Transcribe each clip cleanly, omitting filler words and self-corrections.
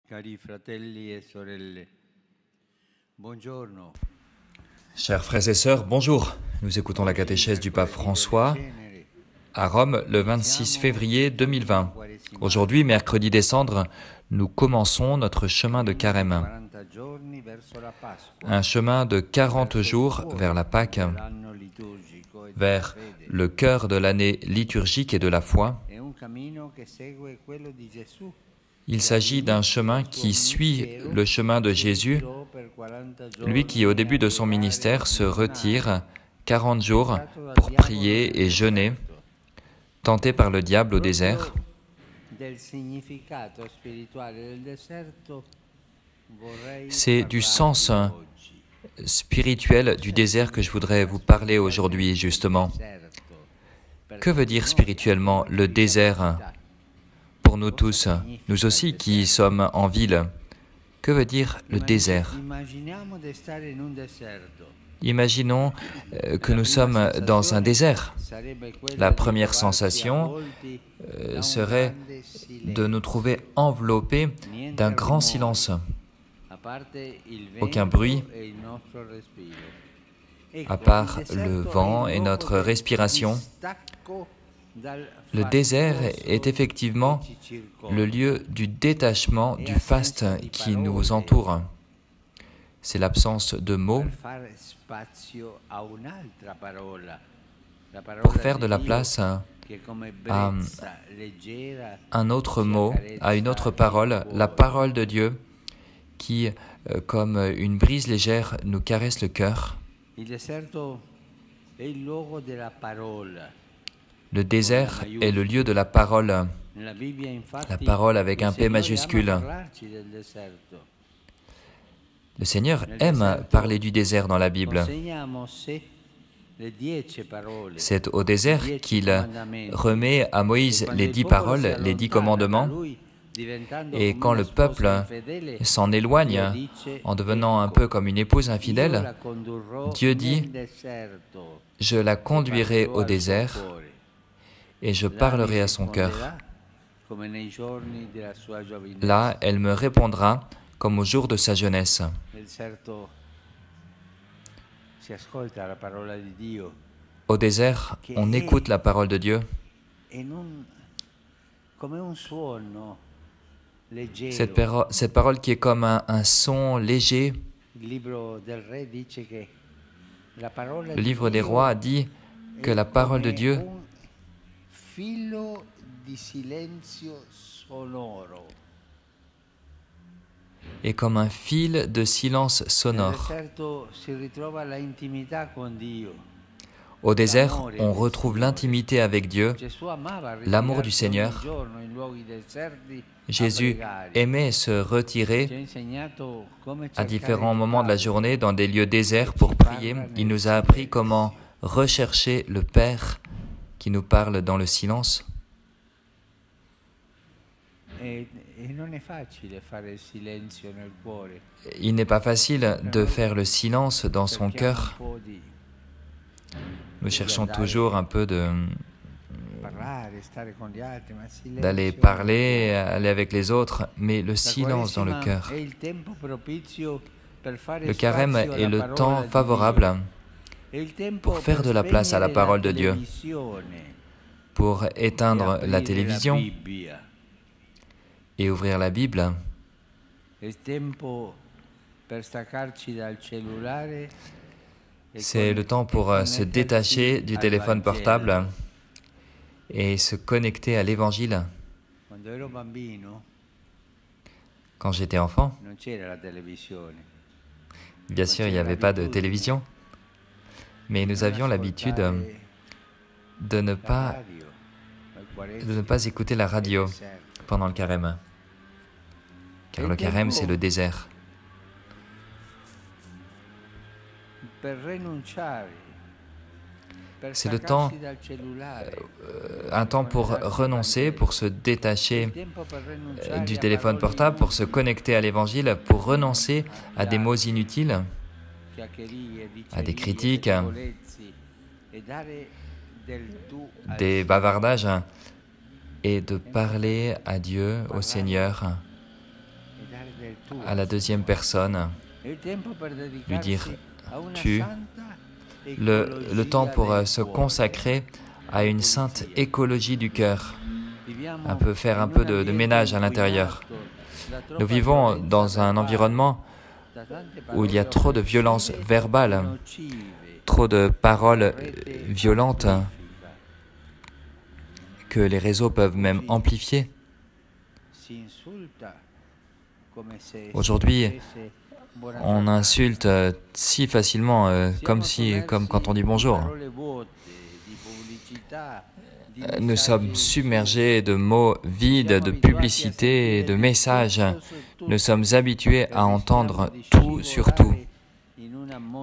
Cari fratelli e sorelle, buongiorno. Chers frères et sœurs, bonjour. Nous écoutons la catéchèse du pape François à Rome le 26 février 2020. Aujourd'hui, mercredi des Cendres, nous commençons notre chemin de Carême. Un chemin de 40 jours vers la Pâque, vers le cœur de l'année liturgique et de la foi. Il s'agit d'un chemin qui suit le chemin de Jésus, lui qui, au début de son ministère, se retire 40 jours pour prier et jeûner, tenté par le diable au désert. C'est du sens spirituel du désert que je voudrais vous parler aujourd'hui, justement. Que veut dire spirituellement le désert pour nous tous, nous aussi qui sommes en ville? Que veut dire le désert? Imaginons que nous sommes dans un désert. La première sensation serait de nous trouver enveloppés d'un grand silence. Aucun bruit, à part le vent et notre respiration. Le désert est effectivement le lieu du détachement du faste qui nous entoure. C'est l'absence de mots pour faire de la place à un autre mot, à une autre parole, la parole de Dieu qui, comme une brise légère, nous caresse le cœur. Le désert est le lieu de la parole avec un P majuscule. Le Seigneur aime parler du désert dans la Bible. C'est au désert qu'il remet à Moïse les 10 paroles, les 10 commandements. Et quand le peuple s'en éloigne, en devenant un peu comme une épouse infidèle, Dieu dit « Je la conduirai au désert et je parlerai à son cœur. Là, elle me répondra comme au jour de sa jeunesse. » Au désert, on écoute la parole de Dieu. Cette parole qui est comme un son léger. Le livre des rois dit que la parole de Dieu est comme un fil de silence sonore. Au désert, on retrouve l'intimité avec Dieu, l'amour du Seigneur. Jésus aimait se retirer à différents moments de la journée dans des lieux déserts pour prier. Il nous a appris comment rechercher le Père qui nous parle dans le silence. Il n'est pas facile de faire le silence dans son cœur. Nous cherchons toujours un peu d'aller parler, aller avec les autres, mais le silence dans le cœur. Le carême est le temps favorable pour faire de la place à la parole de Dieu, pour éteindre la télévision et ouvrir la Bible. C'est le temps pour se détacher du téléphone portable et se connecter à l'Évangile. Quand j'étais enfant, bien sûr, il n'y avait pas de télévision, mais nous avions l'habitude de ne pas écouter la radio pendant le carême, car le carême, c'est le désert. C'est le temps, un temps pour renoncer, pour se détacher du téléphone portable, pour se connecter à l'Évangile, pour renoncer à des mots inutiles, à des critiques, des bavardages, et de parler à Dieu, au Seigneur, à la deuxième personne, lui dire tu, le temps pour se consacrer à une sainte écologie du cœur, faire un peu de ménage à l'intérieur. Nous vivons dans un environnement où il y a trop de violence verbale, trop de paroles violentes que les réseaux peuvent même amplifier. Aujourd'hui, on insulte si facilement, comme quand on dit bonjour. Nous sommes submergés de mots vides, de publicités, de messages. Nous sommes habitués à entendre tout sur tout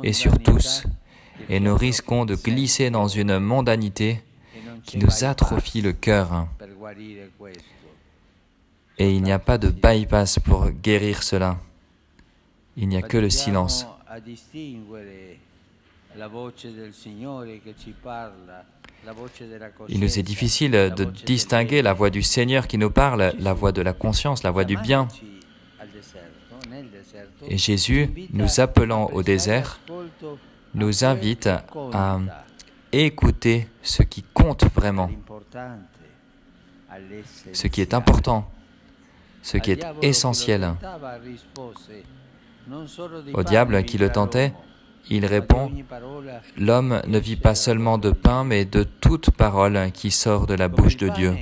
et sur tous. Et nous risquons de glisser dans une mondanité qui nous atrophie le cœur. Et il n'y a pas de bypass pour guérir cela. Il n'y a que le silence. Il nous est difficile de distinguer la voix du Seigneur qui nous parle, la voix de la conscience, la voix du bien. Et Jésus, nous appelant au désert, nous invite à écouter ce qui compte vraiment, ce qui est important, ce qui est essentiel. Au diable qui le tentait, il répond, « L'homme ne vit pas seulement de pain, mais de toute parole qui sort de la bouche de Dieu. »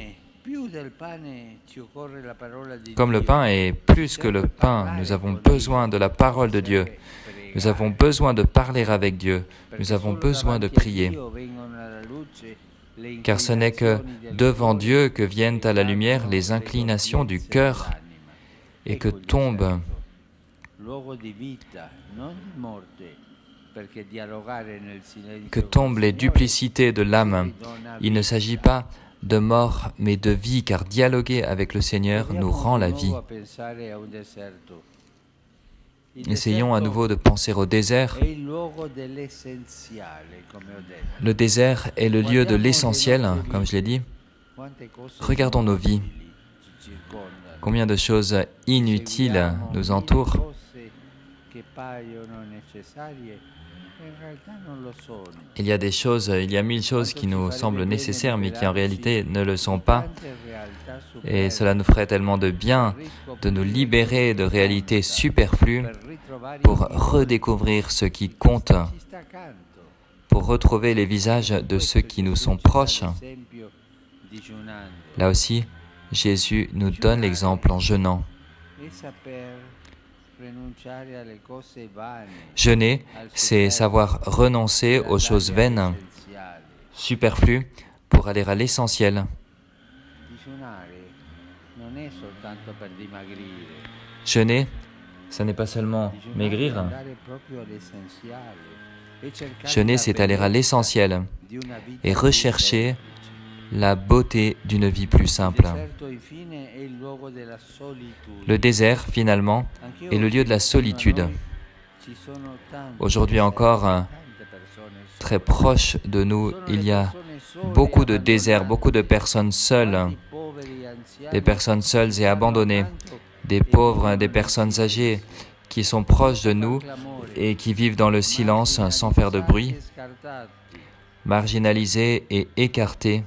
Comme le pain est plus que le pain, nous avons besoin de la parole de Dieu. Nous avons besoin de parler avec Dieu. Nous avons besoin de prier. Car ce n'est que devant Dieu que viennent à la lumière les inclinations du cœur et que tombent les duplicités de l'âme. Il ne s'agit pas de mort, mais de vie, car dialoguer avec le Seigneur nous rend la vie. Essayons à nouveau de penser au désert. Le désert est le lieu de l'essentiel, comme je l'ai dit. Regardons nos vies. Combien de choses inutiles nous entourent. Il y a 1000 choses qui nous semblent nécessaires, mais qui en réalité ne le sont pas. Et cela nous ferait tellement de bien de nous libérer de réalités superflues pour redécouvrir ce qui compte, pour retrouver les visages de ceux qui nous sont proches. Là aussi, Jésus nous donne l'exemple en jeûnant. Jeûner, c'est savoir renoncer aux choses vaines, superflues, pour aller à l'essentiel. Jeûner, ce n'est pas seulement maigrir. Jeûner, c'est aller à l'essentiel et rechercher la beauté d'une vie plus simple. Le désert, finalement, est le lieu de la solitude. Aujourd'hui encore, très proche de nous, il y a beaucoup de déserts, beaucoup de personnes seules, des personnes seules et abandonnées, des pauvres, des personnes âgées qui sont proches de nous et qui vivent dans le silence sans faire de bruit, marginalisés et écartés.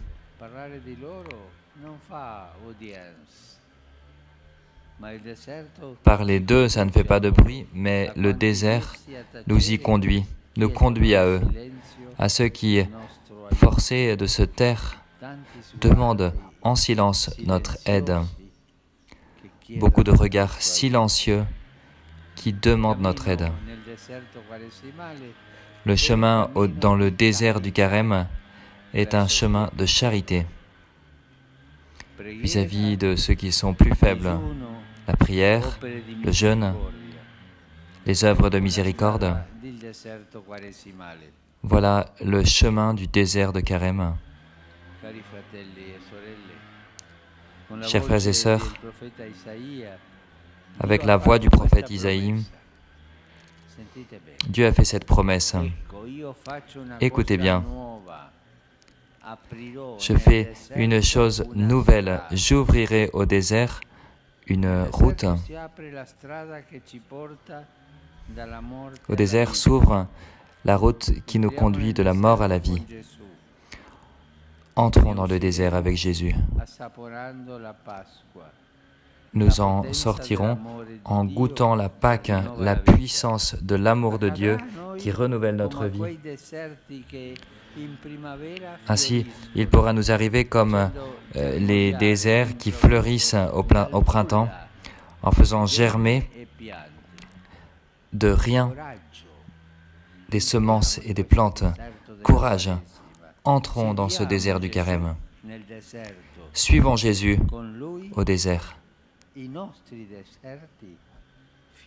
Parler d'eux, ça ne fait pas de bruit, mais le désert nous y conduit, nous conduit à eux, à ceux qui, forcés de se taire, demandent en silence notre aide. Beaucoup de regards silencieux qui demandent notre aide. Le chemin dans le désert du Carême est un chemin de charité vis-à-vis de ceux qui sont plus faibles. La prière, le jeûne, les œuvres de miséricorde. Voilà le chemin du désert de Carême. Chers frères et sœurs, avec la voix du prophète Isaïe, Dieu a fait cette promesse. Écoutez bien. Je fais une chose nouvelle. J'ouvrirai au désert une route. Au désert s'ouvre la route qui nous conduit de la mort à la vie. Entrons dans le désert avec Jésus. Nous en sortirons en goûtant la Pâque, la puissance de l'amour de Dieu qui renouvelle notre vie. Ainsi, il pourra nous arriver comme les déserts qui fleurissent au printemps en faisant germer de rien des semences et des plantes. Courage, entrons dans ce désert du Carême. Suivons Jésus au désert.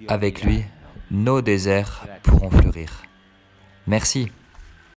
Avec lui, nos déserts pourront fleurir. Merci.